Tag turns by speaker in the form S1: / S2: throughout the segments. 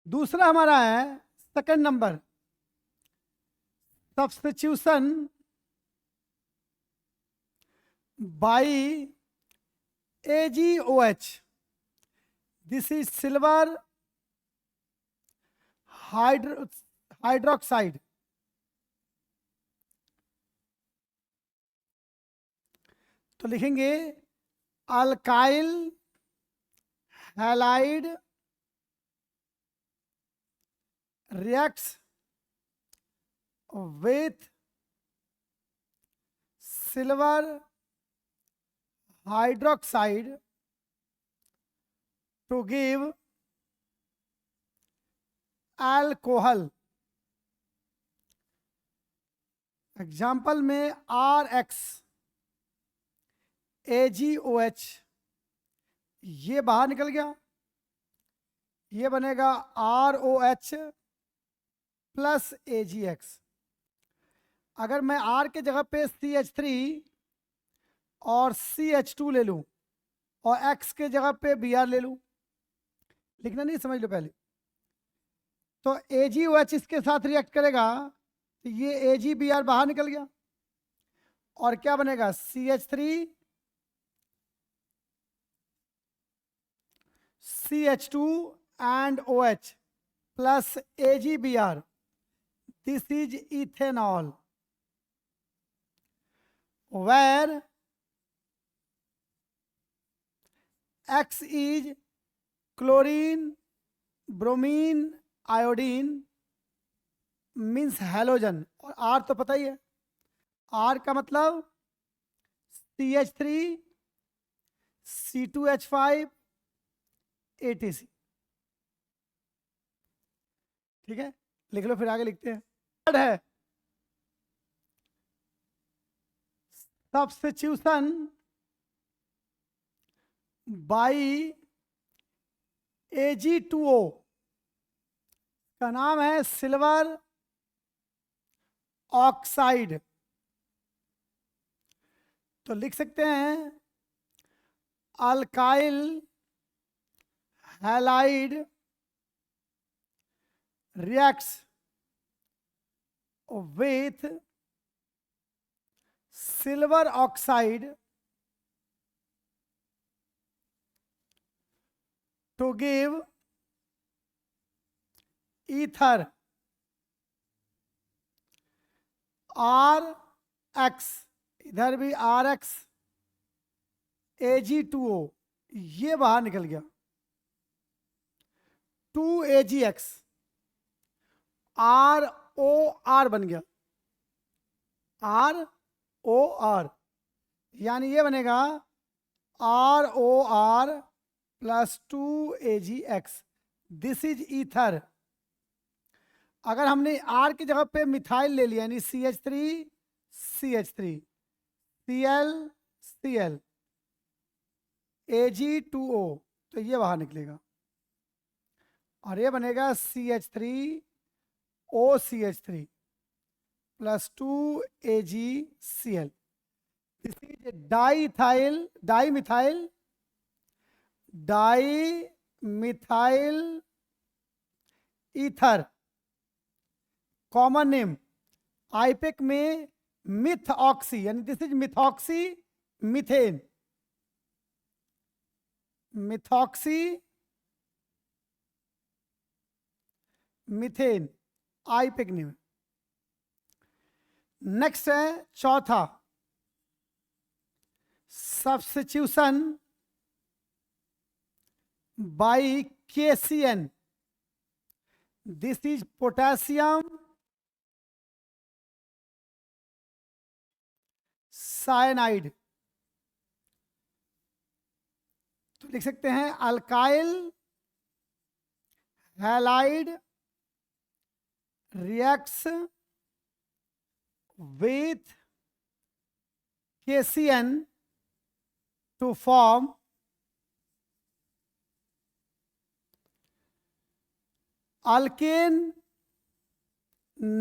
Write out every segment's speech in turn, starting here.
S1: दूसरा हमारा है second number, substitution by AgOH. This is silver hydroxide. तो लिखेंगे alkyl halide reacts with silver hydroxide to give alcohol. Example में RX AgOH, ये बाहर निकल गया, ये बनेगा ROH प्लस AgX. अगर मैं R के जगह पे CH3 और CH2 ले लूं और X के जगह पे Br ले लूं, लिखना नहीं, समझ लो पहले. तो AgOH इसके साथ रिएक्ट करेगा तो ये AgBr बाहर निकल गया और क्या बनेगा CH3 CH2 and OH plus AgBr. This is ethanol, where X is chlorine, bromine, iodine means halogen. और R तो पता ही है, R का मतलब CH3 C2H5 ATC. ठीक है, लिख लो, फिर आगे लिखते हैं. है सब्स्टिट्यूशन बाई Ag2O, का नाम है सिल्वर ऑक्साइड. तो लिख सकते हैं alkyl halide reacts with silver oxide to give ether RX, इधर भी RX Ag2O, ये बाहर निकल गया 2AgX ROR बन गया ROR, यानी ये बनेगा ROR plus 2AgX. This is ether. अगर हमने R की जगह पे मिथाइल ले लिया यानी CH3 CH3 Cl Cl Ag2O, तो ये बाहर निकलेगा और ये बनेगा CH3 OCH3 plus 2AgCl. This is dimethyl ether. Common name IUPAC में मिथऑक्सी, यानी this is methoxy methane. Methoxy methane IUPAC name. Next है चौथा, substitution by KCN. This is potassium cyanide. तो लिख सकते हैं alkyl halide reacts with KCN to form alkane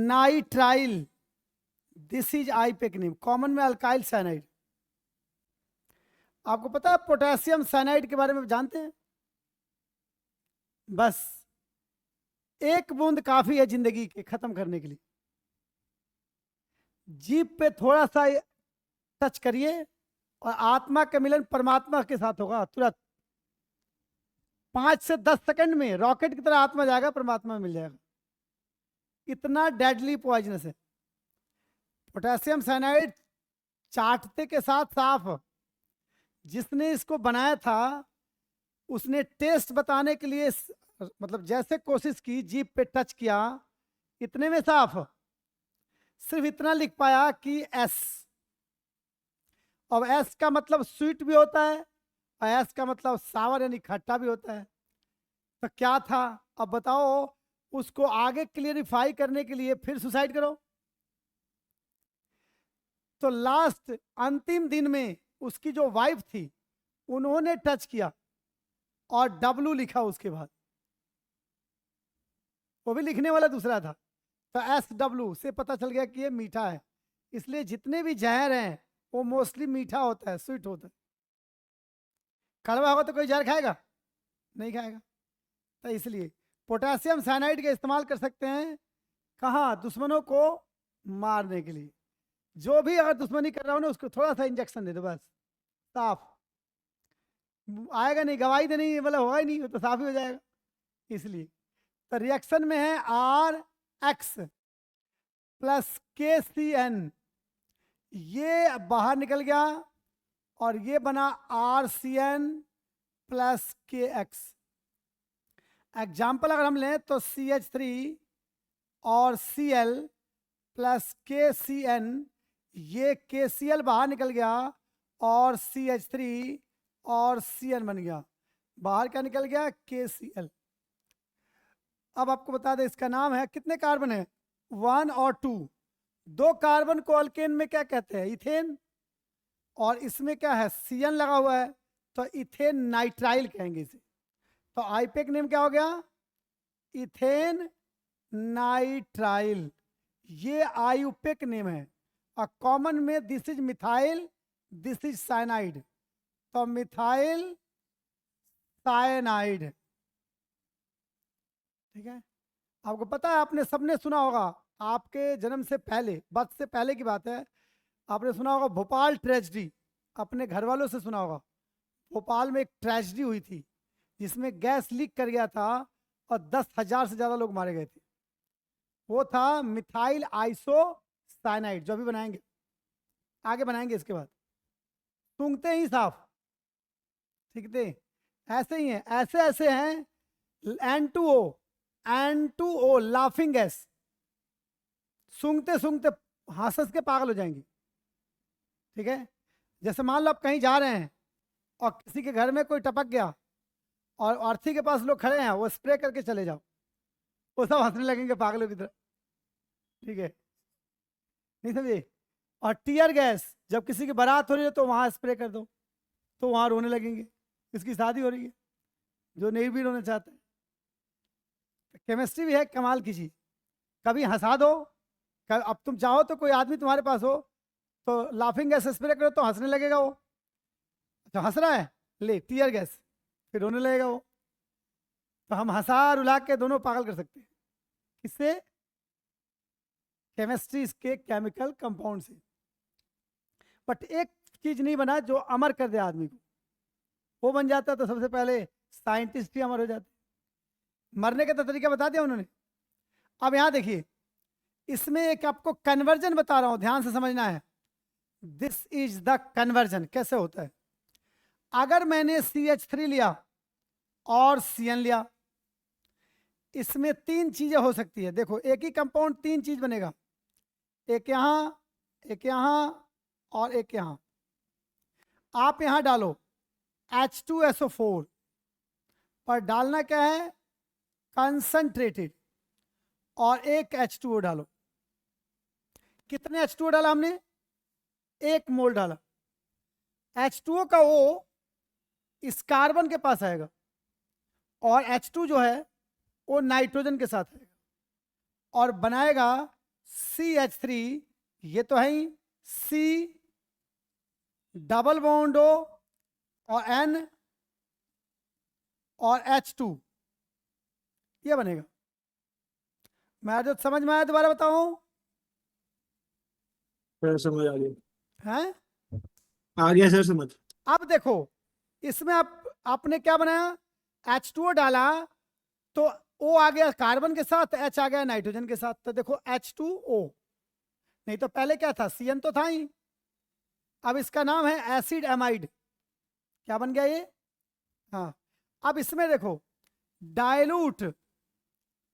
S1: nitrile. This is IUPAC name. Common में alkyl cyanide. आपको पता है पोटेशियम साइनाइड के बारे में जानते हैं? बस एक बूंद काफी है जिंदगी के खत्म करने के लिए। जीभ पे थोड़ा सा टच करिए और आत्मा का मिलन परमात्मा के साथ होगा तुरंत। 5 से 10 सेकंड में रॉकेट की तरह आत्मा जाएगा, परमात्मा मिल जाएगा। इतना डेडली पॉइजनस है पोटेशियम साइनाइड, चाटते के साथ साफ। जिसने इसको बनाया था उसने टेस्ट बताने के लिए मतलब जैसे कोशिश की, जीभ पे टच किया, इतने में साफ, सिर्फ इतना लिख पाया कि एस। अब एस का मतलब स्वीट भी होता है और एस का मतलब सावर यानी खट्टा भी होता है। तो क्या था, अब बताओ। उसको आगे क्लियरिफाई करने के लिए फिर सुसाइड करो। तो लास्ट अंतिम दिन में उसकी जो वाइफ थी उन्होंने टच किया और डब्लू लिखा उसके बाद, वो भी लिखने वाला दूसरा था। तो एस डब्लू से पता चल गया कि ये मीठा है। इसलिए जितने भी जहर हैं वो मोस्टली मीठा होता है, स्वीट होता है। कड़वा होगा तो कोई जहर खाएगा? नहीं खाएगा। तो इसलिए पोटेशियम साइनाइड का इस्तेमाल कर सकते हैं कहाँ? दुश्मनों को मारने के लिए। जो भी अगर दुश्मनी कर रहा हो ना उसको थोड़ा सा इंजेक्शन दे दो, बस साफ आएगा। नहीं गवाही देनी मतलब होगा ही नहीं, तो साफ ही हो जाएगा। इसलिए तो रिएक्शन में है आर एक्स प्लस के सी एन, ये बाहर निकल गया और ये बना आर सी एन प्लस के एक्स। एग्जाम्पल अगर हम लें तो CH3 और Cl प्लस KCN, ये KCl बाहर निकल गया और CH3 और Cn बन गया। बाहर क्या निकल गया? KCl। अब आपको बता दें इसका नाम है, कितने कार्बन है? 1 और 2। 2 कार्बन को अल्केन में क्या कहते हैं? इथेन। और इसमें क्या है? Cn लगा हुआ है तो इथेन नाइट्राइल कहेंगे इसे। तो आईपेक नेम क्या हो गया? Ethane nitrile. ये आयुपेक नेम है। और कॉमन में this is methyl, this is cyanide. तो मिथाइल साइनाइड, ठीक है। आपको पता है, आपने सबने सुना होगा, आपके जन्म से पहले, बर्थ से पहले की बात है, आपने सुना होगा भोपाल ट्रेजेडी। अपने घर वालों से सुना होगा, भोपाल में एक ट्रेजेडी हुई थी जिसमें गैस लीक कर गया था और 10,000 से ज्यादा लोग मारे गए थे। वो था मिथाइल आइसो साइनाइड, जो अभी बनाएंगे, आगे बनाएंगे इसके बाद। सूंघते ही साफ, ठीक है। ऐसे ही है, ऐसे ऐसे हैं। N2O, N2O लाफिंग गैस, सूंघते सूंघते हंस हंस के पागल हो जाएंगे, ठीक है। जैसे मान लो आप कहीं जा रहे हैं और किसी के घर में कोई टपक गया और अर्थी के पास लोग खड़े हैं, वो स्प्रे करके चले जाओ, वो सब हंसने लगेंगे पागलों की तरह, ठीक है। नहीं समझे? और टीयर गैस, जब किसी की बारात हो रही है तो वहां स्प्रे कर दो, तो वहां रोने लगेंगे। इसकी शादी हो रही है, जो नहीं भी रोना चाहते हैं। केमिस्ट्री भी है कमाल की चीज। कभी हंसा दो, अब तुम चाहो तो कोई आदमी तुम्हारे पास हो तो लाफिंग गैस स्प्रे करो तो हंसने लगेगा वो। अच्छा हंस रहा है, ले टीयर गैस, फिर रोने लगेगा वो। तो हम हंसा रुला के दोनों पागल कर सकते हैं। किससे? केमिस्ट्री के केमिकल कंपाउंड से। बट एक चीज नहीं बना जो अमर कर दे आदमी को, वो बन जाता तो सबसे पहले साइंटिस्ट ही अमर हो जाते। मरने का तो तरीका बता दिया उन्होंने। अब यहां देखिए, इसमें एक आपको कन्वर्जन बता रहा हूं, ध्यान से समझना है। This is the conversion. कैसे होता है? अगर मैंने CH3 लिया और Cn लिया, इसमें 3 चीजें हो सकती है। देखो, एक ही कंपाउंड 3 चीज बनेगा, एक यहां, एक यहां और एक यहां। आप यहां डालो H2SO4, पर डालना क्या है? कंसंट्रेटेड। और एक H2O डालो। कितने H2O डाला हमने? 1 मोल डाला। H2O का O इस कार्बन के पास आएगा और H2 जो है वो नाइट्रोजन के साथ आएगा और बनाएगा CH3। ये तो है ही, C डबल बॉन्ड O और N और H2, ये बनेगा। मैं जो समझ में आया दोबारा बताऊं?
S2: सर समझ आ गया।
S1: हैं?
S2: आ गया सर समझ।
S1: अब देखो, इसमें आपने क्या बनाया, H2O डाला, तो O आ गया कार्बन के साथ, H आ गया नाइट्रोजन के साथ। तो देखो H2O, नहीं तो पहले क्या था, CN तो था ही। अब इसका नाम है एसिड एमाइड। क्या बन गया ये? हाँ। अब इसमें देखो, डायलूट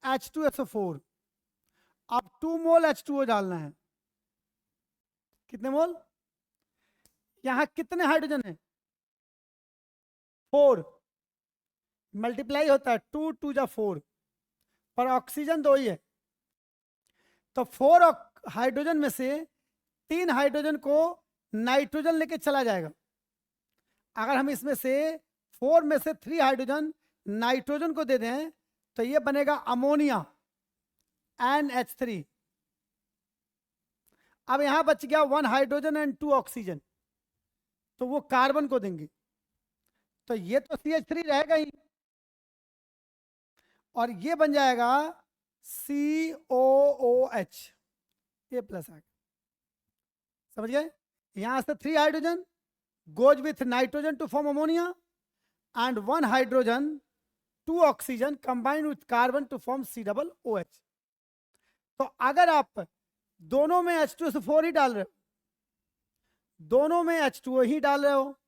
S1: H2SO4। अब 2 मोल H2O डालना है। कितने मोल? यहां कितने हाइड्रोजन है? 4। मल्टीप्लाई होता है, 2 2 जा 4, पर ऑक्सीजन 2 ही है। तो 4 हाइड्रोजन में से 3 हाइड्रोजन को नाइट्रोजन लेके चला जाएगा। अगर हम इसमें से 4 में से 3 हाइड्रोजन नाइट्रोजन को दे दें तो ये बनेगा अमोनिया, NH3। अब यहां बच गया 1 हाइड्रोजन एंड 2 ऑक्सीजन, तो वो कार्बन को देंगे। तो ये तो CH3 रहेगा ही, और ये बन जाएगा COOH, ये प्लस आ गया। समझ गए? यहां से 3 hydrogen goes with nitrogen to form ammonia, and 1 hydrogen 2 oxygen combined with carbon to form COOH। तो अगर आप दोनों में H2SO4 ही डाल रहे हो, दोनों में H2O ही डाल रहे हो,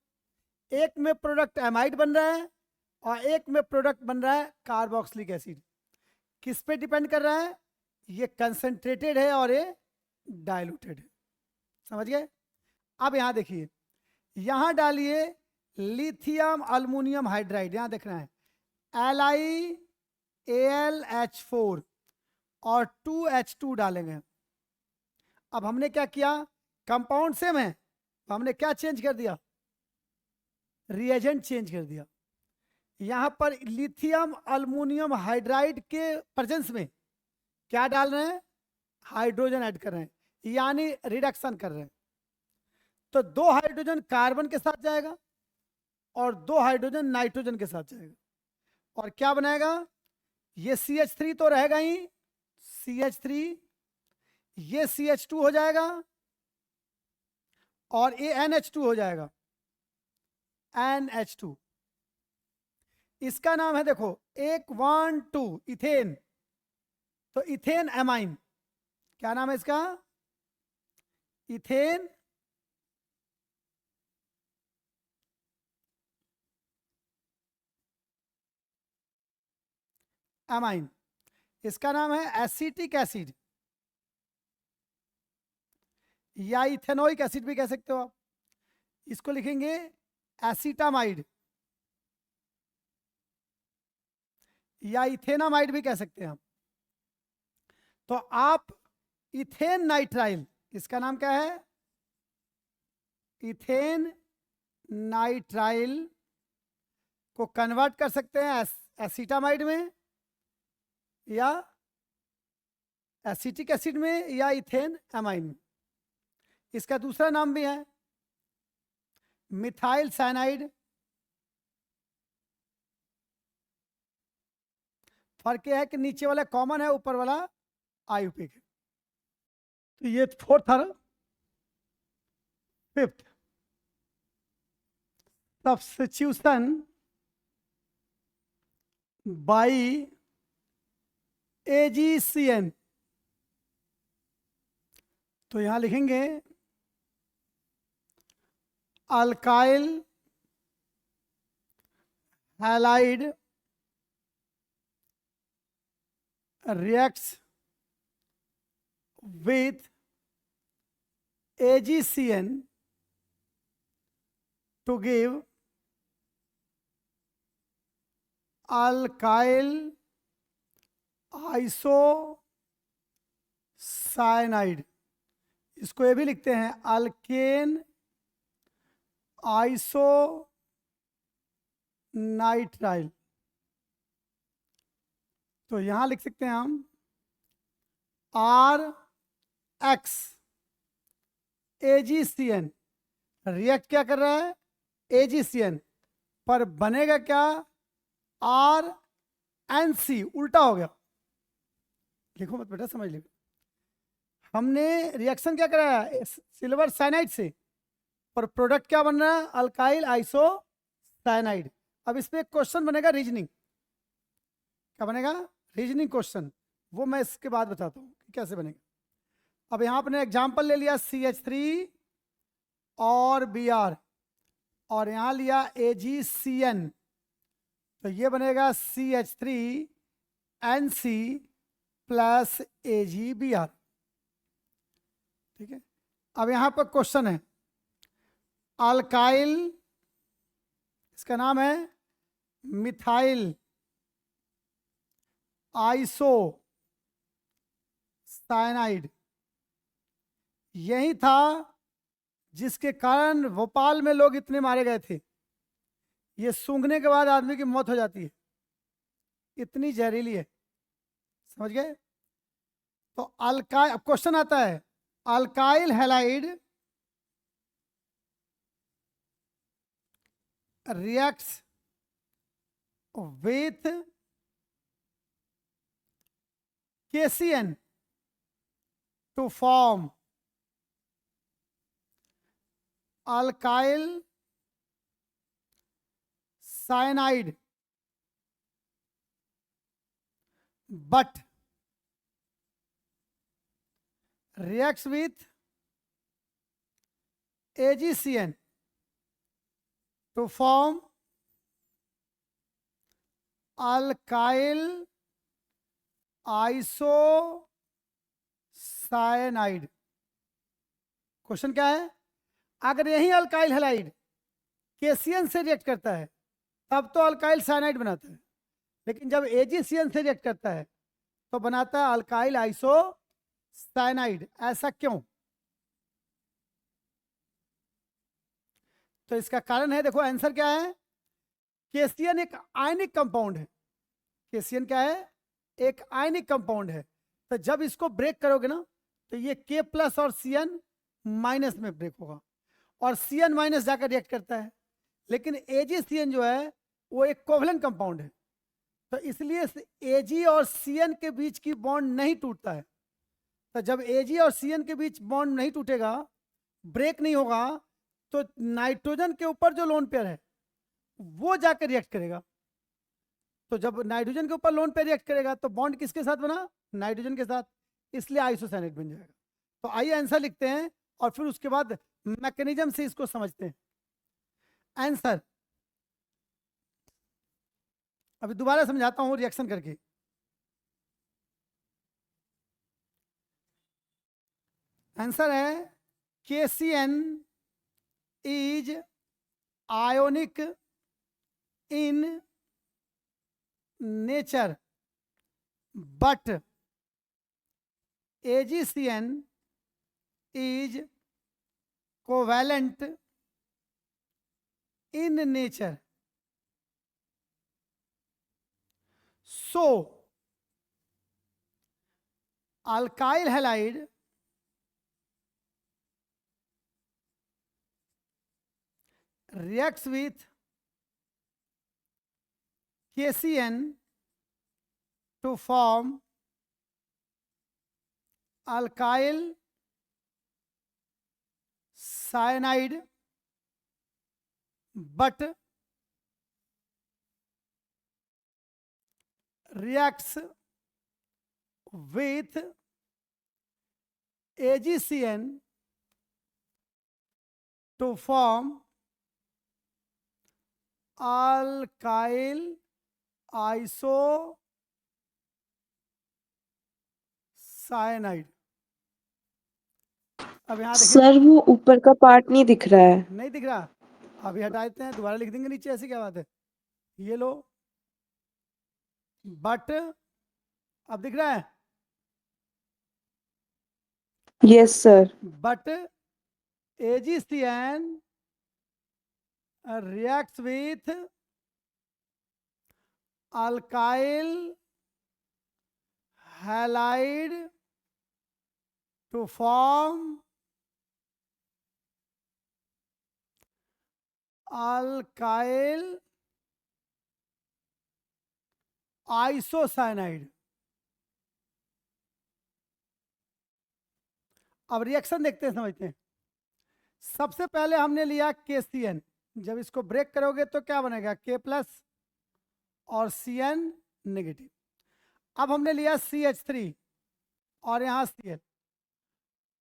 S1: एक में प्रोडक्ट एमाइड बन रहा है और एक में प्रोडक्ट बन रहा है कार्बोक्सिलिक एसिड। किस पे डिपेंड कर रहा है? ये कंसंट्रेटेड है और ये डाइल्यूटेड है। समझ गए? अब यहां देखिए, यहां डालिए लिथियम अल्युमिनियम हाइड्राइड, यहां देखना है LiAlH4 और 2H2 डालेंगे। अब हमने क्या किया, कंपाउंड सेम है, तो हमने क्या चेंज कर दिया, रिएजेंट चेंज कर दिया। यहां पर लिथियम अल्युमिनियम हाइड्राइड के प्रेजेंस में क्या डाल रहे हैं, हाइड्रोजन ऐड कर रहे हैं, यानी रिडक्शन कर रहे हैं। तो 2 हाइड्रोजन कार्बन के साथ जाएगा और 2 हाइड्रोजन नाइट्रोजन के साथ जाएगा, और क्या बनाएगा, ये CH3 तो रहेगा ही, CH3, ये CH2 हो जाएगा और ये NH2 हो जाएगा, NH2। इसका नाम है देखो 1 1 2 इथेन। तो इथेन एमाइन, क्या नाम है इसका, इथेन एमाइन। इसका नाम है एसिटिक एसिड, या इथेनोइक एसिड भी कह सकते हो आप। इसको लिखेंगे एसिटामाइड, या इथेनामाइड भी कह सकते हैं हम। तो आप इथेन नाइट्राइल, इसका नाम क्या है, इथेन नाइट्राइल को कन्वर्ट कर सकते हैं एसिटामाइड में, या एसिटिक एसिड में, या इथेन एमाइन में। इसका दूसरा नाम भी है मिथाइल साइनाइड। फर्क यह है कि नीचे वाला कॉमन है, ऊपर वाला आयुपिक है। तो ये 4th था। 5th, substitution by AgCN। तो यहां लिखेंगे alkyl halide reacts with AgCN to give alkyl isocyanide। इसको ये भी लिखते हैं अल्केन आइसोनाइट्राइल। तो यहां लिख सकते हैं हम RX AgCN रिएक्ट क्या कर रहा है, AgCN, पर बनेगा क्या, RNC, उल्टा हो गया, देखो मत बेटा, समझ लो। हमने रिएक्शन क्या कराया सिल्वर साइनाइड से, और प्रोडक्ट क्या बन रहा है, अल्काइल आइसो साइनाइड। अब इस पे एक क्वेश्चन बनेगा रीजनिंग, क्या बनेगा, रीजनिंग क्वेश्चन, वो मैं इसके बाद बताता हूँ कि कैसे बनेगा। अब यहाँ अपने एग्जाम्पल ले लिया CH3 और Br, और यहाँ लिया AgCN, तो ये बनेगा CH3NC प्लस AgBr। ठीक है, अब यहाँ पर क्वेश्चन है अल्काइल, इसका नाम है मिथाइल आइसो साइनाइड। यही था जिसके कारण भोपाल में लोग इतने मारे गए थे। ये सूंघने के बाद आदमी की मौत हो जाती है, इतनी जहरीली है, समझ गए। तो अल्काइल, अब क्वेश्चन आता है alkyl halide reacts with KCN to form alkyl cyanide, but reacts with AgCN to form alkyl isocyanide. Question क्या है, अगर यही अल्काइल हैलाइड केसीएन से रिएक्ट करता है तब तो अल्काइल साइनाइड बनाता है, लेकिन जब एजीसीएन से रिएक्ट करता है तो बनाता है अल्काइल आइसोसाइनाइड। ऐसा क्यों? तो इसका कारण है, देखो आंसर क्या है, केसीएन एक आयनिक कंपाउंड है। केसीएन क्या है, एक आयनिक कंपाउंड है। तो जब इसको ब्रेक करोगे ना तो ये के प्लस और सीएन माइनस में ब्रेक होगा, और सीएन माइनस जाकर रिएक्ट करता है। लेकिन एजीसीएन जो है वो एक कोवलेंट कंपाउंड है, तो इसलिए एजी और सीएन के बीच की बॉन्ड नहीं टूटता है। तो जब एजी और सीएन के बीच बॉन्ड नहीं टूटेगा, ब्रेक नहीं होगा, तो नाइट्रोजन के ऊपर जो लोन पेयर है वो जाकर रिएक्ट करेगा। तो जब नाइट्रोजन के ऊपर लोन पेयर रिएक्ट करेगा तो बॉन्ड किसके साथ बना, नाइट्रोजन के साथ, इसलिए आइसोसाइनेट बन जाएगा। तो आइए आंसर लिखते हैं और फिर उसके बाद मैकेनिज्म से इसको समझते हैं। आंसर अभी दोबारा समझाता हूं रिएक्शन करके। आंसर है KCN is ionic in nature, but AgCN is covalent in nature. So, alkyl halide reacts with KCN to form alkyl cyanide, but reacts with AgCN to form alkyl isocyanide. अब यहाँ देखिए,
S3: sir वो ऊपर का part नहीं दिख रहा है।
S1: नहीं दिख रहा, अभी हटा देते हैं, दोबारा लिख देंगे नीचे, ऐसी क्या बात है। ये लो, बट अब दिख रहा है,
S3: yes sir.
S1: But AgCN reacts with alkyl halide to form alkyl isocyanide. अब रिएक्शन देखते हैं, समझते हैं। सबसे पहले हमने लिया KCN, जब इसको ब्रेक करोगे तो क्या बनेगा, K प्लस और Cn नेगेटिव। अब हमने लिया CH3 और यहाँ Cl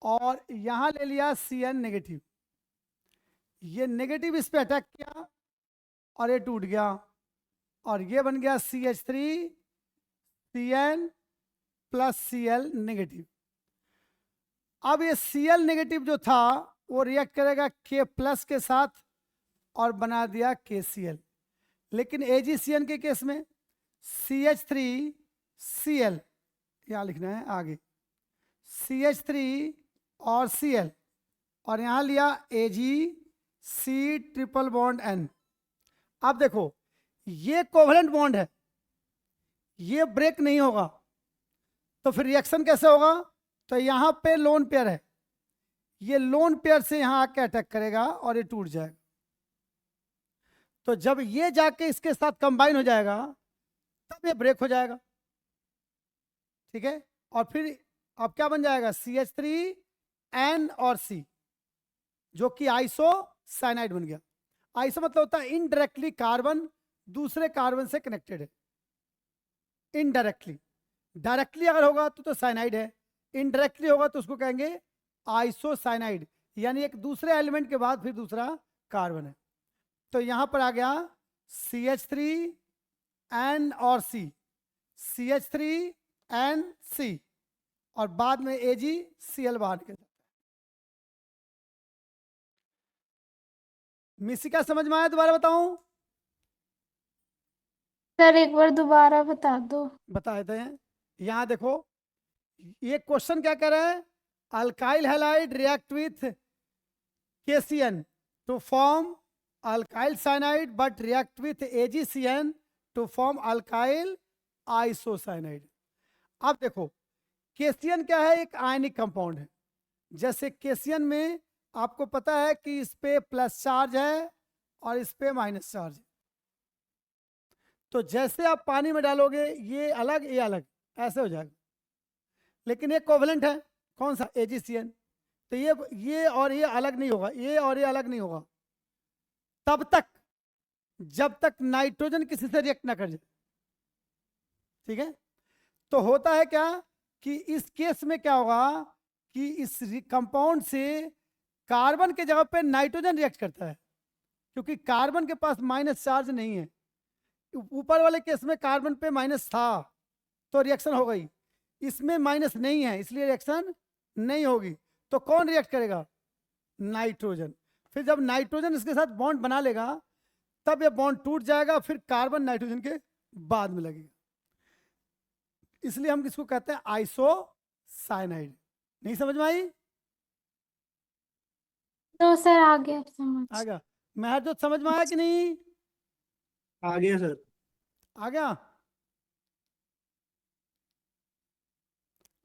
S1: और यहाँ ले लिया Cn नेगेटिव, ये नेगेटिव इस पे अटैक किया और ये टूट गया और ये बन गया CH3 Cn plus Cl negative. अब ये Cl नेगेटिव जो था वो रिएक्ट करेगा K प्लस के साथ और बना दिया KCl। लेकिन AgCN के केस में CH3Cl, यहाँ लिखना है आगे, CH3 और Cl और यहाँ लिया AgC ट्रिपल बॉन्ड N। अब देखो ये कोवलेंट बॉन्ड है, ये ब्रेक नहीं होगा, तो फिर रिएक्शन कैसे होगा, तो यहाँ पे लोन पेयर है, ये लोन पेयर से यहाँ आके अटैक करेगा और ये टूट जाएगा। तो जब ये जाके इसके साथ कंबाइन हो जाएगा तब ये ब्रेक हो जाएगा, ठीक है। और फिर अब क्या बन जाएगा, CH3N और C, जो कि आइसोसाइनाइड बन गया। आइसो मतलब होता है इनडायरेक्टली कार्बन दूसरे कार्बन से कनेक्टेड है, इनडायरेक्टली। डायरेक्टली अगर होगा तो साइनाइड है, इनडायरेक्टली होगा तो उसको कहेंगे आइसोसाइनाइड, यानी एक दूसरे एलिमेंट के बाद फिर दूसरा कार्बन है। तो यहां पर आ गया CH3N और C, CH3NC और बाद में AgCl बाहर निकल जाता है। मिसिका समझ में आया, दोबारा बताऊं?
S4: सर एक बार दोबारा बता दो।
S1: बता देते हैं। यहां देखो ये क्वेश्चन क्या कह रहा है, alkyl halide react with KCN to form alkyl cyanide but react with AgCN to form alkyl isocyanide. अब देखो KCN क्या है, एक आयनिक कंपाउंड है। जैसे KCN में आपको पता है कि इस पे प्लस चार्ज है और इस पे माइनस चार्ज है, तो जैसे आप पानी में डालोगे ये अलग ये अलग ऐसे हो जाएगा। लेकिन ये कोवलेंट है, कौन सा, AgCN, तो ये और ये अलग नहीं होगा, ये और ये अलग नहीं होगा तब तक जब तक नाइट्रोजन किसी से रिएक्ट ना कर जाए, ठीक है। तो होता है क्या कि इस केस में क्या होगा कि इस कंपाउंड से कार्बन के जगह पे नाइट्रोजन रिएक्ट करता है, क्योंकि कार्बन के पास माइनस चार्ज नहीं है। ऊपर वाले केस में कार्बन पे माइनस था तो रिएक्शन हो गई, इसमें माइनस नहीं है इसलिए रिएक्शन नहीं होगी। तो कौन रिएक्ट करेगा, नाइट्रोजन। फिर जब नाइट्रोजन इसके साथ बॉन्ड बना लेगा तब ये बॉन्ड टूट जाएगा, फिर कार्बन नाइट्रोजन के बाद में लगेगा। इसलिए हम किसको कहते हैं, आइसोसाइनाइड। नहीं समझ में आई?
S4: तो सर आ गया समझ।
S1: आ गया। महजोत समझ में आया कि नहीं?
S2: आ गया सर।
S1: आ गया।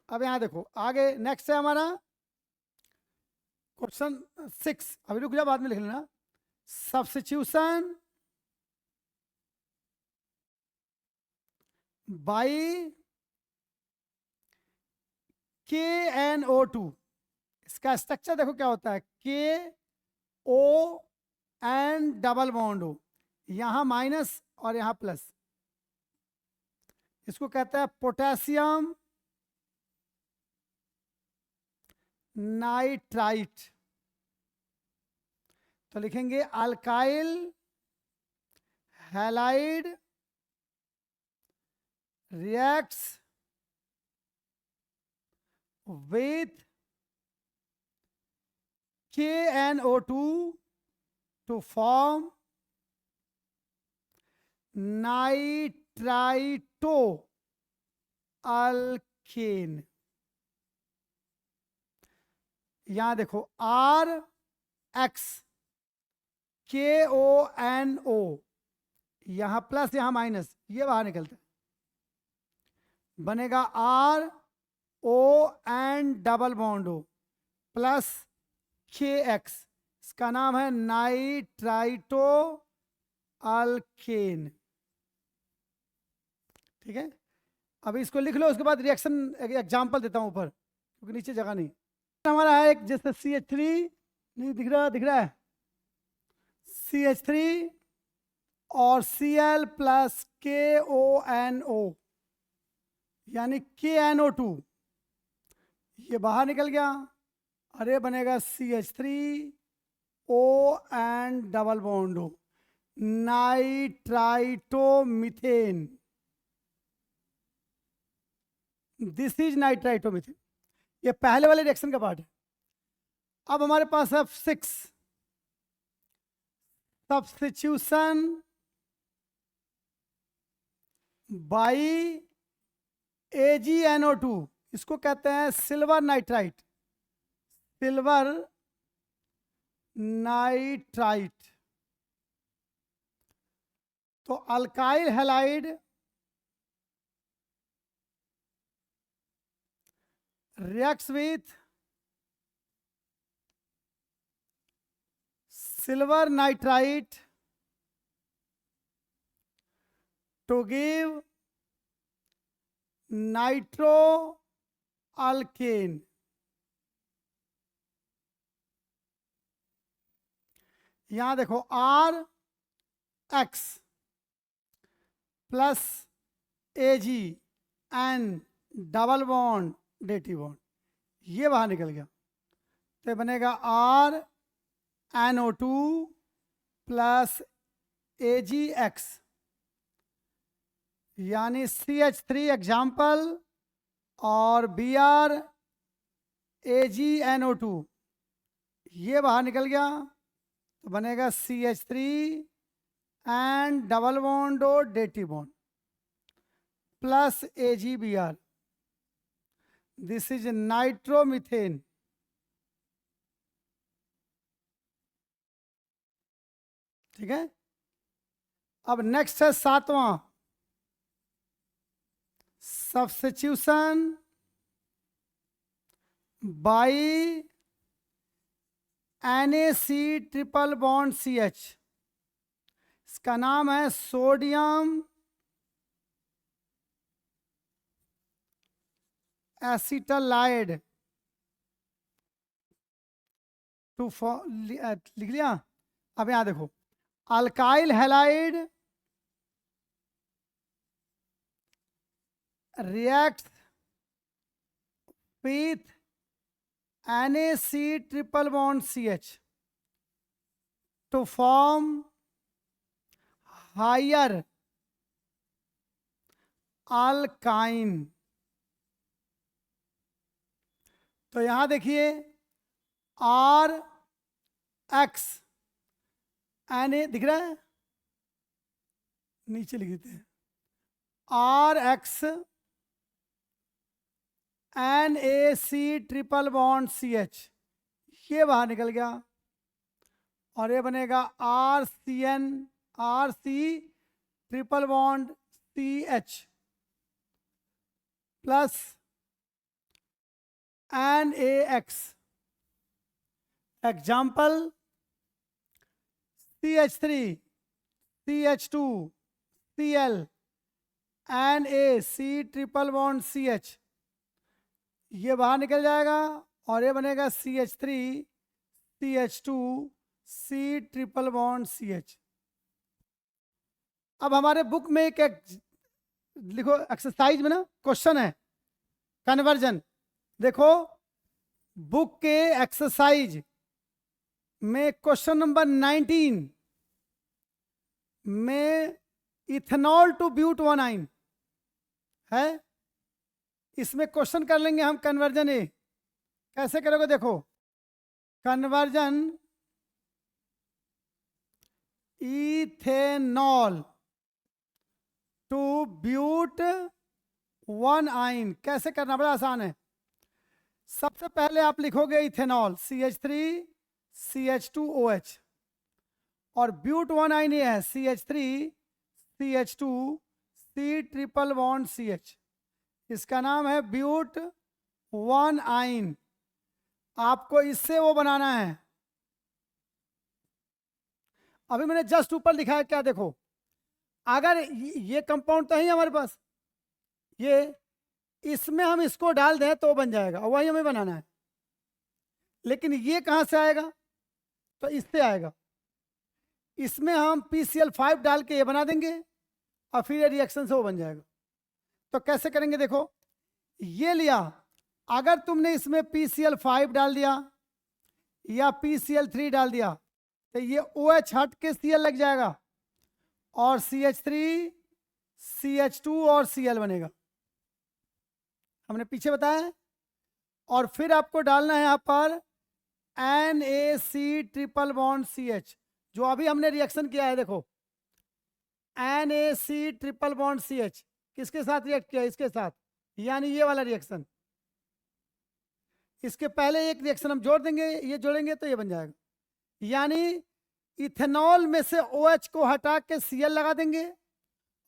S1: अब यहां देखो आगे नेक्स्ट है हमारा क्वेश्चन 6। अभी रुक जा, बाद में लिख लेना। Substitution by KNO2। इसका स्ट्रक्चर देखो क्या होता है, KON डबल बॉन्ड हो, यहां माइनस और यहां प्लस। इसको कहता है पोटेशियम नाइट्राइट। तो लिखेंगे alkyl halide reacts with KNO2 to form nitritoalkane। यहां देखो RX KONO, यहां प्लस यहां माइनस, ये बाहर निकलता है, बनेगा RON डबल बॉन्ड हो प्लस KX, इसका नाम है नाइट्राइटो अल्केन। ठीक है, अब इसको लिख लो, उसके बाद रिएक्शन एग्जांपल देता हूं ऊपर, क्योंकि नीचे जगह नहीं। हमारा है एक जैसे CH3 नहीं दिख रहा है CH3 और Cl प्लस KONO यानी KNO2, ये बाहर निकल गया और ये बनेगा CH3O and double bond O, nitritomethane. This is nitritomethane. ये पहले वाले रिएक्शन का पार्ट है। अब हमारे पास है 6 सब्स्टिट्यूशन बाई AgNO2, इसको कहते हैं सिल्वर नाइट्राइट, सिल्वर नाइट्राइट। तो alkyl halide reacts with silver nitrite to give nitroalkane। यहां देखो RX plus AG and double bond dative bond, ये बाहर निकल गया तो बनेगा RNO2 प्लस AgX यानी CH3 एग्जाम्पल और BrAgNO2, ये बाहर निकल गया तो बनेगा CH3 एंड डबल बॉन्ड और dative bond plus AgBr। This is nitromethane. ठीक है, अब नेक्स्ट है 7वां, substitution by NaC triple bond CH, इसका नाम है सोडियम एसिटलाइड टू लिख लिया। अब यहां देखो alkyl halide reacts with NaC triple bond CH to form higher alkyne। तो यहां देखिए RX Na दिख रहा है, नीचे लिख देते हैं RX NaC triple bond CH, ये बाहर निकल गया और ये बनेगा RC triple bond CH plus NaX example CH3 CH2 Cl NaC triple bond CH, ये बाहर निकल जाएगा और ये बनेगा CH3 CH2 C triple bond CH। अब हमारे बुक में एक लिखो एक्सरसाइज में ना क्वेश्चन है कन्वर्जन। देखो बुक के एक्सरसाइज में क्वेश्चन नंबर 19 में इथेनॉल टू ब्यूट 1 है, इसमें क्वेश्चन कर लेंगे हम कन्वर्जन ए। कैसे करोगे देखो, कन्वर्जन इथेनॉल टू ब्यूट 1 कैसे करना, बड़ा आसान है। सबसे पहले आप लिखोगे इथेनॉल CH3 CH2OH और ब्यूट 1 ये है CH3 CH2 C triple bond CH, इसका नाम है ब्यूट 1। आपको इससे वो बनाना है। अभी मैंने जस्ट ऊपर लिखा है क्या, देखो अगर ये कंपाउंड तो है हमारे पास, ये इसमें हम इसको डाल दें तो बन जाएगा, वही हमें बनाना है। लेकिन ये कहाँ से आएगा? तो इससे आएगा। इसमें हम PCl5 डाल के ये बना देंगे और फिर ये रिएक्शन से वो बन जाएगा। तो कैसे करेंगे देखो, ये लिया, अगर तुमने इसमें PCl5 डाल दिया या PCl3 डाल दिया तो ये OH हट के Cl लग जाएगा और CH3 CH2 और Cl बनेगा, हमने पीछे बताया है। और फिर आपको डालना है यहाँ पर NaC ट्रिपल बॉन्ड CH, जो अभी हमने रिएक्शन किया है। देखो NaC ट्रिपल बॉन्ड CH किसके साथ रिएक्ट किया? इसके साथ, यानी ये वाला रिएक्शन। इसके पहले एक रिएक्शन हम जोड़ देंगे, ये जोड़ेंगे तो ये बन जाएगा। यानी इथेनॉल में से OH को हटा के Cl लगा देंगे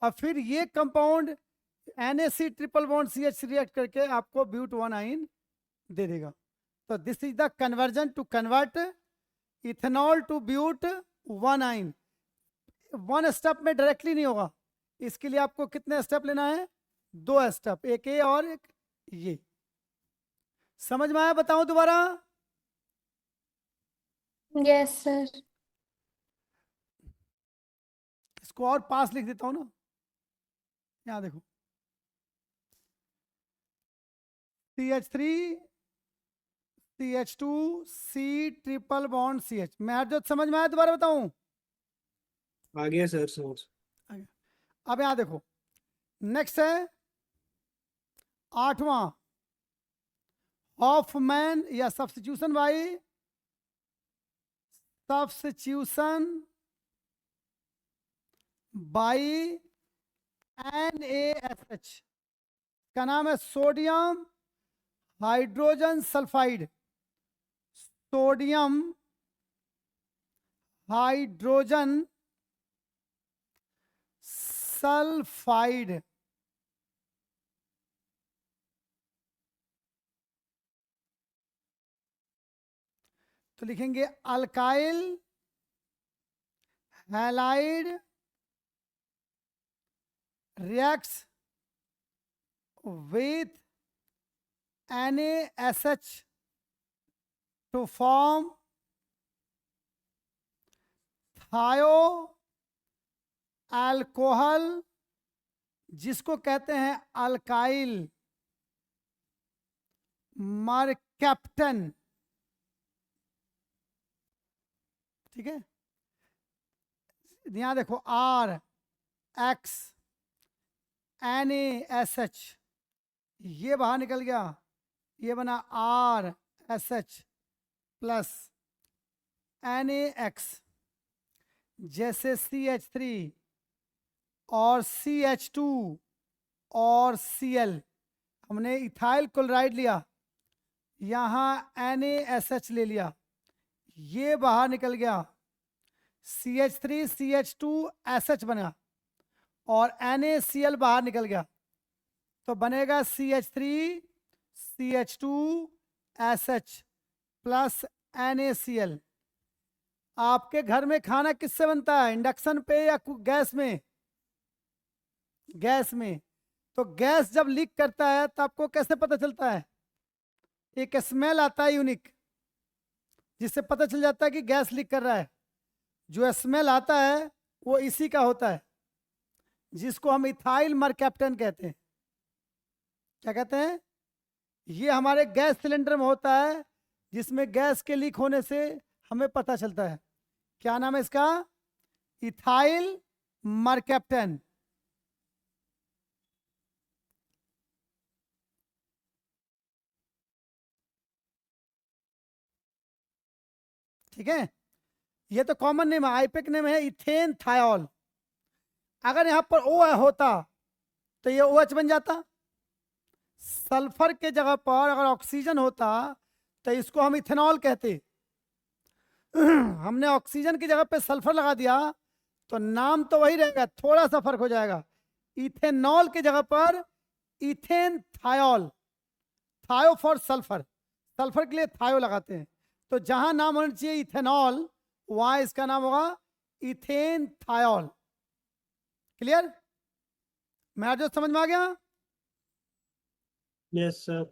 S1: और फिर ये compound NaC triple bond CH react करके आपको ब्यूट 1 आइन दे देगा। तो this is the conversion to convert ethanol to but 1 yne. 1 step में डायरेक्टली नहीं होगा, इसके लिए आपको कितने स्टेप लेना है? 2 स्टेप, एक ये और एक ये। समझ में आया? बताऊं दोबारा?
S4: Yes sir.
S1: इसको और पास लिख देता हूं ना, यहां देखो CH3 CH2 C triple bond CH। मैं हर समझ में आया? दोबारा बताऊं?
S2: आ गया सर समझ।
S1: अब यहां देखो, नेक्स्ट है 8वां, हॉफमैन या सब्स्टिट्यूशन बाई NaSH का नाम है sodium hydrogen sulphide. Sodium hydrogen sulphide. तो लिखेंगे alkyl halide reacts with NaSH to form thiioalcohol, जिसको कहते हैं अल्काइल मरकैप्टन। ठीक है, यहां देखो RX NaSH, ये बाहर निकल गया, ये बना RSH प्लस NaX। जैसे CH3 और CH2 और Cl, हमने इथाइल क्लोराइड लिया, यहाँ NaSH ले लिया, ये बाहर निकल गया, CH3 CH2 SH बना और NaCl बाहर निकल गया, तो बनेगा CH3 CH2 SH plus NaCl। आपके घर में खाना किससे बनता है? इंडक्शन पे या गैस में? गैस में। तो गैस जब लीक करता है तो आपको कैसे पता चलता है? एक स्मेल आता है यूनिक, जिससे पता चल जाता है कि गैस लीक कर रहा है। जो स्मेल आता है वो इसी का होता है, जिसको हम इथाइल मरकैप्टन कहते हैं। क्या कहते हैं? ये हमारे गैस सिलेंडर में होता है, जिसमें गैस के लीक होने से हमें पता चलता है। क्या नाम है इसका? Ethyl mercaptan. ठीक है, ये तो कॉमन नेम है, आईपेक नेम है इथेन थायोल। अगर यहां पर O होता तो ये OH बन जाता। सल्फर के जगह पर अगर ऑक्सीजन होता तो इसको हम इथेनॉल कहते। हमने ऑक्सीजन की जगह पे सल्फर लगा दिया तो नाम तो वही रहेगा, थोड़ा सा फर्क हो जाएगा। इथेनॉल की जगह पर इथेन थायोल, थायो फॉर सल्फर, सल्फर के लिए थायो लगाते हैं। तो जहां नाम होना चाहिए इथेनॉल, वहां इसका नाम होगा इथेन थायोल। क्लियर? मैं जो समझ में आ गया?
S2: Yes sir.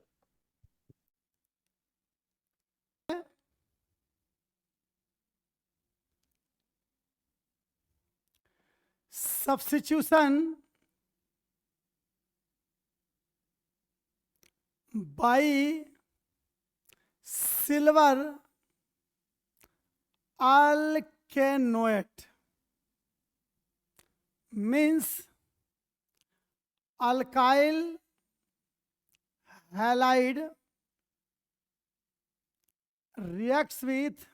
S1: substitution by silver alkanoate means alkyl halide reacts with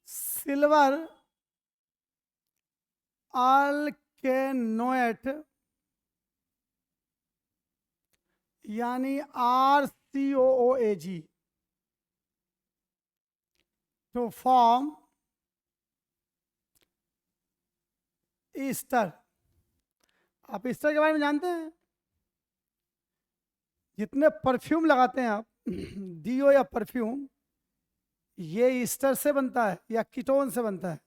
S1: silver alkanoate यानी RCOOAG to form ईस्टर। आप ईस्टर के बारे में जानते हैं? जितने परफ्यूम लगाते हैं आप डीओ या परफ्यूम, ये ईस्टर से बनता है या कीटोन से बनता है।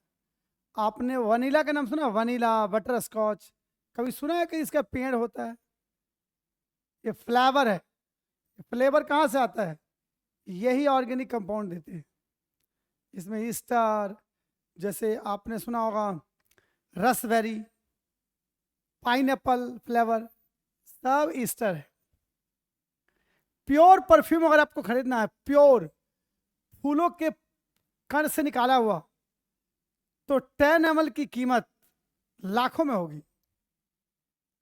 S1: आपने वनीला का नाम सुना? वनीला, बटर स्कॉच, कभी सुना है कि इसका पेड़ होता है? ये फ्लेवर है। फ्लेवर कहाँ से आता है? यही ऑर्गेनिक कंपाउंड देते हैं। इसमें ईस्टर, जैसे आपने सुना होगा रसबेरी, पाइनएप्पल फ्लेवर, सब ईस्टर है। प्योर परफ्यूम अगर आपको खरीदना है, प्योर फूलों के कण से निकाला हुआ, तो 10 ml की कीमत लाखों में होगी।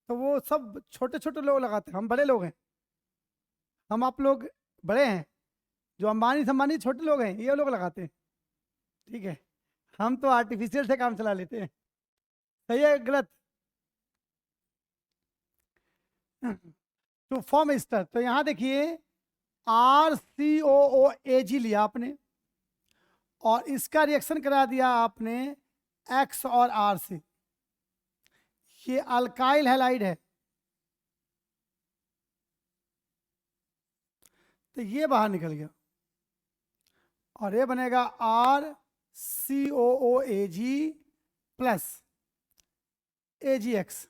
S1: तो वो सब छोटे छोटे लोग लगाते हैं, हम बड़े लोग हैं, हम आप लोग बड़े हैं, जो अंबानी संबानी छोटे लोग हैं, ये लोग लगाते हैं। ठीक है, हम तो आर्टिफिशियल से काम चला लेते हैं। सही है गलत? टू फॉर्म ईस्टर, तो यहां देखिए RCOOAG लिया आपने और इसका रिएक्शन करा दिया आपने X और R से। ये अल्काइल हैलाइड है, तो ये बाहर निकल गया और ये बनेगा RCOOAG प्लस AgX।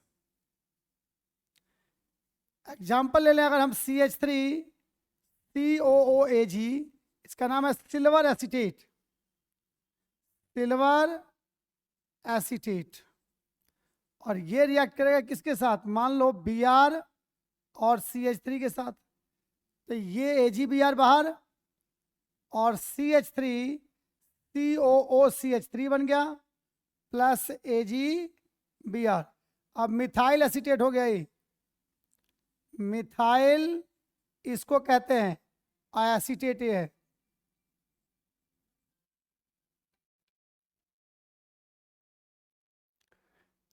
S1: एग्जाम्पल ले लें अगर हम CH3COOAG, इसका नाम है सिल्वर एसीटेट, सिल्वर एसीटेट, और ये रिएक्ट करेगा किसके साथ? मान लो Br और CH3 के साथ, तो ये AgBr बाहर और CH3COOCH3 बन गया प्लस AgBr। अब मिथाइल एसीटेट हो गया ये, मिथाइल इसको कहते हैं, एसीटेट ये है।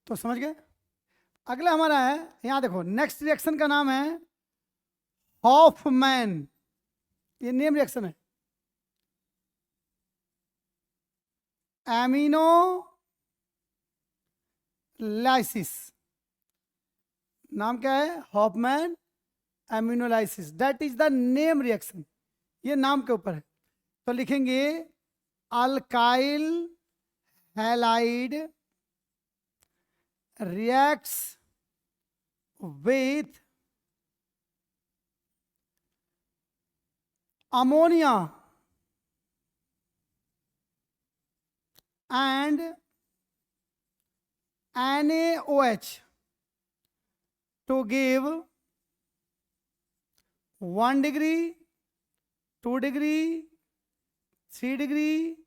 S1: तो समझ गए? अगला हमारा है, यहां देखो नेक्स्ट रिएक्शन का नाम है हॉफमैन, ये नेम रिएक्शन है। एमिनो लाइसिस, नाम क्या है? Hoffmann aminolysis, that is the name reaction, ये नाम के ऊपर है। तो लिखेंगे alkyl halide reacts with ammonia and NaOH to give 1 degree, 2 degree, 3 degree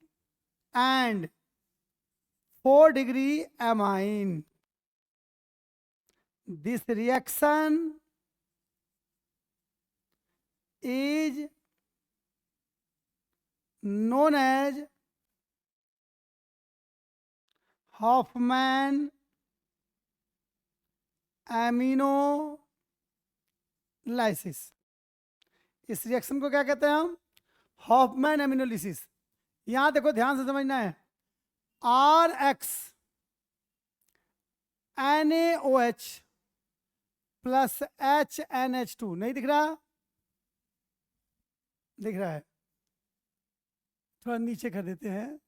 S1: and 4 degree amine. This reaction is known as Hofmann एमिनोलाइसिस। इस रिएक्शन को क्या कहते हैं हम? हॉफमैन एमिनोलाइसिस। यहां देखो ध्यान से समझना है, RX NaOH प्लस HNH2 नहीं दिख रहा? दिख रहा है, थोड़ा नीचे कर देते हैं।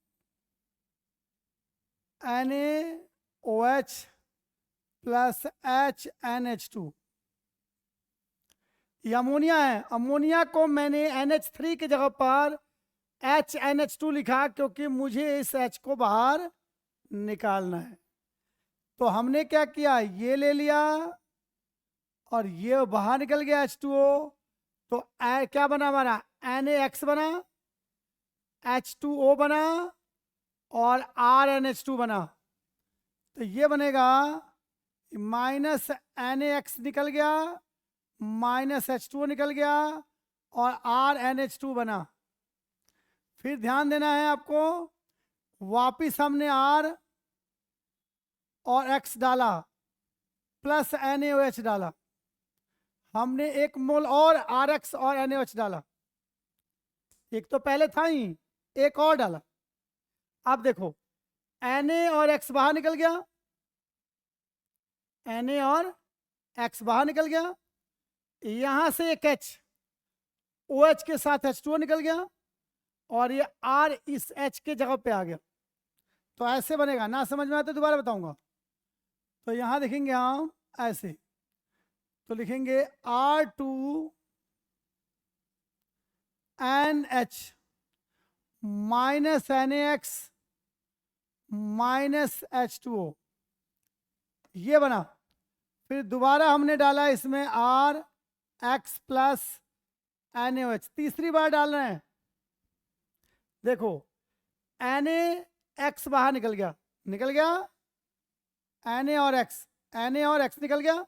S1: NaOH प्लस HNH2, ये अमोनिया है। अमोनिया को मैंने NH3 की जगह पर HNH2 लिखा क्योंकि मुझे इस H को बाहर निकालना है। तो हमने क्या किया, ये ले लिया और ये बाहर निकल गया H2O, तो क्या बना हमारा, NaX बना, H2O बना और RnH2 बना। तो ये बनेगा माइनस NaX निकल गया, माइनस H2O निकल गया और RnH2 बना। फिर ध्यान देना है आपको, वापिस हमने R और X डाला प्लस NaOH डाला, हमने 1 मोल और RX और NaOH डाला, एक तो पहले था ही, एक और डाला। अब देखो Na और X बाहर निकल गया, Na और X बाहर निकल गया, यहां से एक H OH के साथ H2O निकल गया और ये R इस H के जगह पे आ गया। तो ऐसे बनेगा, ना समझ में आया तो दोबारा बताऊंगा। तो यहां देखेंगे हम ऐसे, तो लिखेंगे R2NH minus NaX minus H2O, ये बना। फिर दोबारा हमने डाला इसमें RX प्लस NaOH, तीसरी बार डाल रहे हैं। देखो NaX बाहर निकल गया, Na और X निकल गया,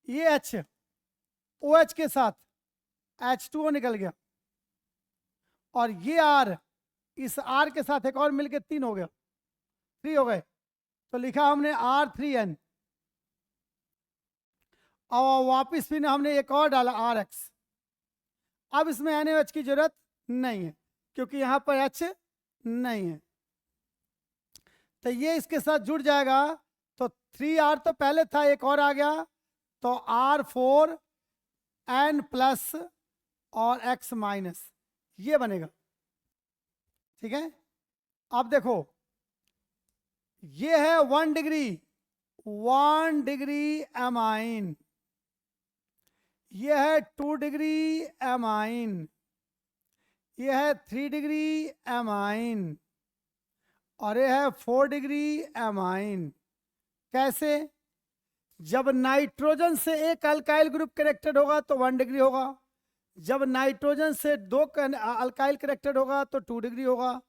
S1: ये H OH के साथ H2O निकल गया और ये R इस R के साथ एक और मिलके 3 हो गया, 3 हो गए। तो लिखा हमने R3N और वापिस फिर हमने एक और डाला RX। अब इसमें NaOH की जरूरत नहीं है क्योंकि यहां पर H नहीं है, तो ये इसके साथ जुड़ जाएगा। तो 3R तो पहले था, एक और आ गया, तो R4N प्लस और X माइनस, ये बनेगा। ठीक है, अब देखो ये है 1 डिग्री एमाइन, ये है 2 डिग्री एमाइन, ये है 3 डिग्री एमाइन और ये है 4 डिग्री एमाइन। कैसे, जब नाइट्रोजन से एक अल्काइल ग्रुप कनेक्टेड होगा तो 1 डिग्री होगा, जब नाइट्रोजन से 2 अल्काइल कनेक्टेड होगा तो 2 डिग्री होगा,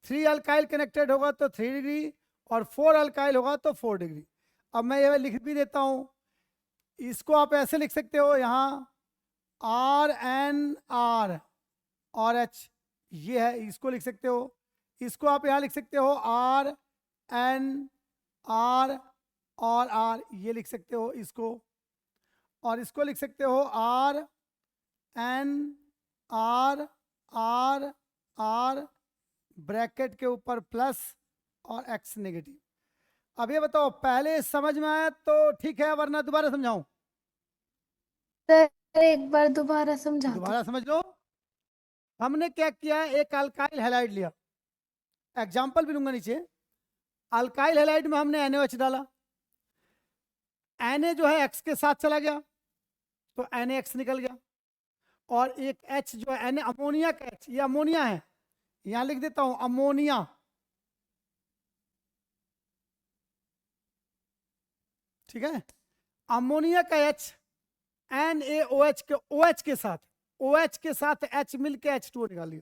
S1: 3 अल्काइल कनेक्टेड होगा तो 3 डिग्री और 4 अल्काइल होगा तो 4 डिग्री। अब मैं ये लिख भी देता हूं, इसको आप ऐसे लिख सकते हो, यहाँ RnR और H ये है, इसको लिख सकते हो, इसको आप यहाँ लिख सकते हो RnR और R, ये लिख सकते हो इसको, और इसको लिख सकते हो RnR ब्रैकेट के ऊपर प्लस और X नेगेटिव। अब ये बताओ, पहले समझ में आया तो ठीक है, वरना दोबारा समझाऊं?
S4: सर एक बार दोबारा समझा दो।
S1: दोबारा समझ लो। हमने क्या किया, एक अल्काइल हैलाइड लिया, एग्जाम्पल भी लूंगा नीचे। अल्काइल हैलाइड में हमने NaOH डाला, Na जो है X के साथ चला गया तो NaX निकल गया, और एक H जो है Na अमोनिया का H, ये अमोनिया है, यहां लिख देता हूं अमोनिया। ठीक है, अमोनिया का H NaOH के OH के साथ, OH के साथ H मिलके H2O निकाल लिया,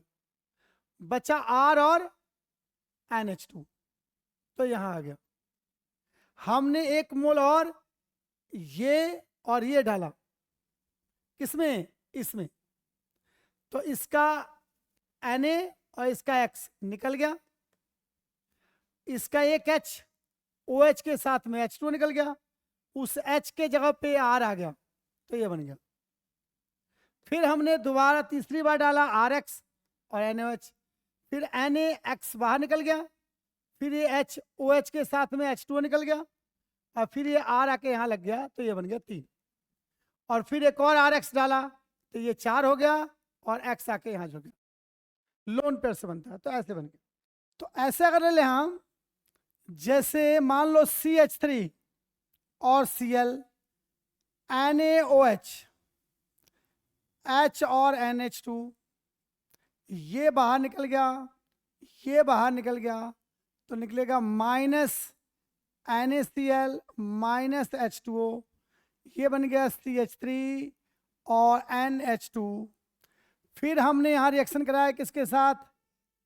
S1: बचा R और NH2, तो यहां आ गया। हमने 1 मोल और ये डाला, किसमें, इसमें, तो इसका Na और इसका X निकल गया, इसका एक H OH के साथ में H2O निकल गया, उस H के जगह पे R आ गया, तो ये बन गया। फिर हमने दोबारा तीसरी बार डाला RX और NaOH, फिर NaX बाहर निकल गया, फिर ये H OH के साथ में H2O निकल गया, और फिर ये R आके यहाँ लग गया, तो ये बन गया 3, और फिर एक और RX डाला तो ये 4 हो गया, और X आके यहाँ जुड़ गया, लोन पेयर से बनता है, तो ऐसे बन गया। तो ऐसे कर ले हम, जैसे मान लो CH3 और Cl, NaOH, H और NH2, ये बाहर निकल गया, ये बाहर निकल गया, तो निकलेगा माइनस NaCl माइनस H2O, ये बन गया CH3 और NH2। फिर हमने यहाँ रिएक्शन कराया किसके साथ,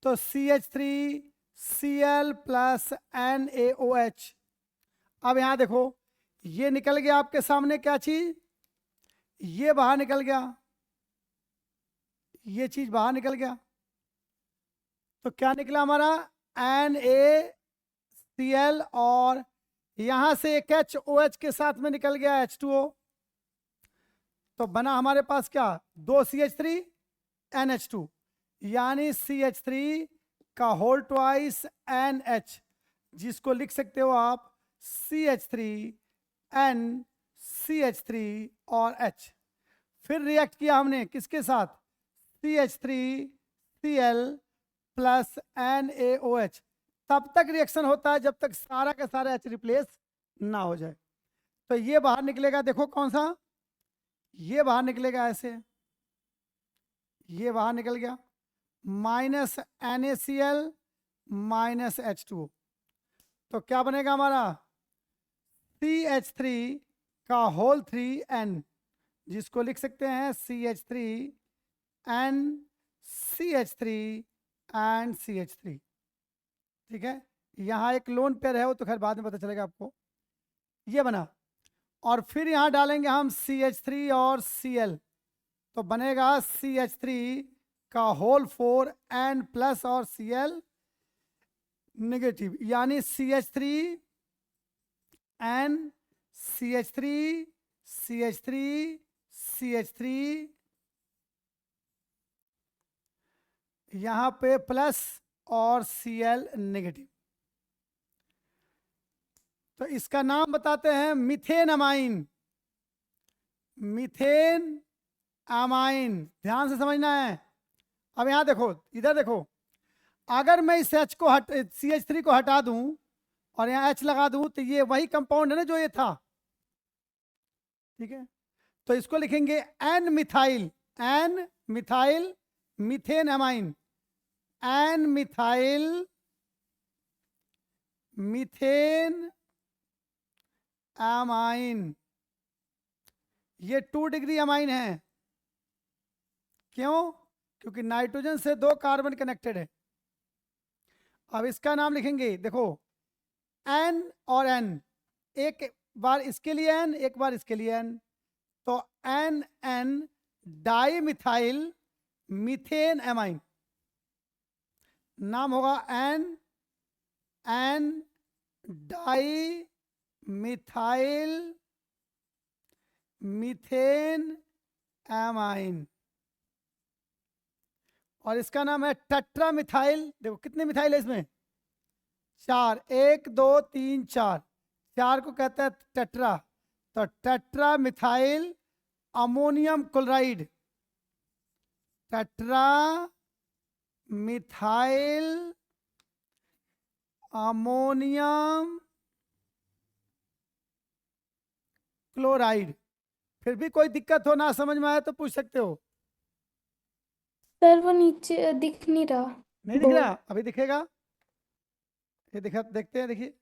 S1: तो CH3Cl प्लस NaOH। अब यहाँ देखो, ये निकल गया आपके सामने क्या चीज, ये बाहर निकल गया, ये चीज बाहर निकल गया। तो क्या निकला हमारा, NaCl और यहां से एक HOH के साथ में निकल गया H2O। तो बना हमारे पास क्या, 2 CH3 NH2, यानी CH3 का होल ट्वाइस NH, जिसको लिख सकते हो आप CH3 N CH3 और H। फिर रिएक्ट किया हमने किसके साथ, CH3Cl प्लस NaOH। तब तक रिएक्शन होता है जब तक सारा का सारा H रिप्लेस ना हो जाए। तो ये बाहर निकलेगा, देखो कौन सा, ये बाहर निकलेगा ऐसे, ये बाहर निकल गया, माइनस NaCl माइनस H2O। तो क्या बनेगा हमारा, CH3 का होल 3N, जिसको लिख सकते हैं CH3 N CH3 and CH3। ठीक है, यहाँ एक लोन पेयर है, वो तो खैर बाद में पता चलेगा आपको। ये बना, और फिर यहाँ डालेंगे हम CH3 और Cl, तो बनेगा CH3 का होल 4N प्लस और Cl नेगेटिव, यानी CH3 N CH3 CH3 CH3, यहाँ पे प्लस और Cl नेगेटिव। तो इसका नाम बताते हैं मीथेन अमाइन। मीथेन अमाइन, ध्यान से समझना है। अब यहां देखो, इधर देखो, अगर मैं इस H को CH3 को हटा दूं और यहाँ H लगा दूं, तो ये वही कंपाउंड है ना जो ये था। ठीक है, तो इसको लिखेंगे N methyl, N methyl methane amine, N methyl methane amine. ये 2 डिग्री अमाइन है, क्यों, क्योंकि नाइट्रोजन से 2 कार्बन कनेक्टेड है। अब इसका नाम लिखेंगे, देखो N और N, एक बार इसके लिए N, एक बार इसके लिए N, तो NN di methyl methane amine. नाम होगा NN di methyl methane amine. और इसका नाम है टेट्रा मिथाइल। देखो कितने मिथाइल है इसमें, 4, 1 2 3 4, 4 को कहते हैं टेट्रा। तो tetra methyl ammonium chloride, tetra methyl ammonium chloride. फिर भी कोई दिक्कत हो, ना समझ में आए तो पूछ सकते हो।
S4: सर वो नीचे दिख नहीं रहा।
S1: नहीं दिख रहा, अभी दिखेगा, ये दिखा, देखते हैं, देखिए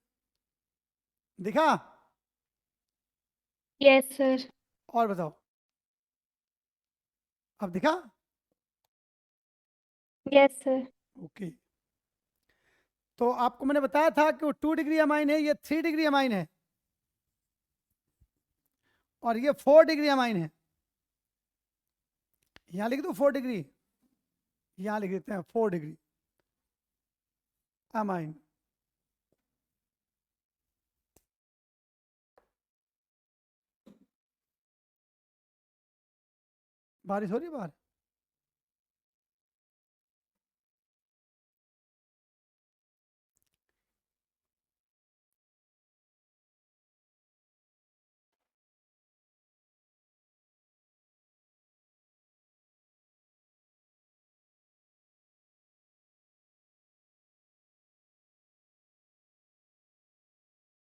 S1: दिखा।
S4: Yes sir.
S1: और बताओ, अब दिखा।
S4: Yes sir.
S1: ओके, तो आपको मैंने बताया था कि वो 2 डिग्री अमाइन है, ये 3 डिग्री अमाइन है, और ये 4 डिग्री अमाइन है। यहां लिख दो 4 डिग्री, यहां लिख देते हैं 4 डिग्री अमाइन। बारिश हो रही है बाहर।